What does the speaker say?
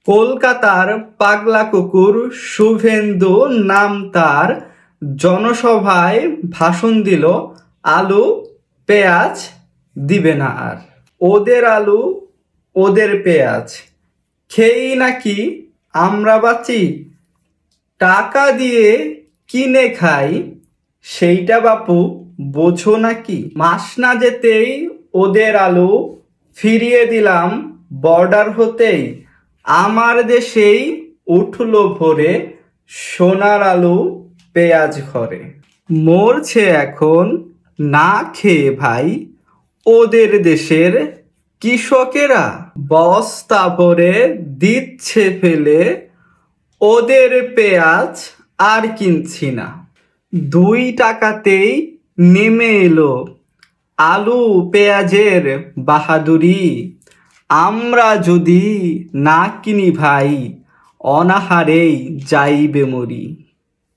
কলকাতার পাগলা কুকুর শুভেন্দু নাম তার জনসভায় ভাষণ দিল, আলু পেঁয়াজ দিবে না আর। ওদের আলু ওদের পেঁয়াজ খেয়েই নাকি আমরা বাঁচি, টাকা দিয়ে কিনে খাই, সেইটা বাপু বোঝো নাকি। মাস না যেতেই ওদের আলু ফিরিয়ে দিলাম বর্ডার হতেই, আমার দেশেই উঠলো ভরে সোনার আলু পেঁয়াজ ঘরে। মরছে এখন না খেয়ে ভাই ওদের দেশের কৃষকেরা, বস্তা ভরে দিচ্ছে ফেলে ওদের পেঁয়াজ আর কিনছি না। 2 টাকাতেই নেমে এলো আলু পেঁয়াজের বাহাদুরি, আমরা যদি না কিনি ভাই অনাহারেই যাইবে মরি।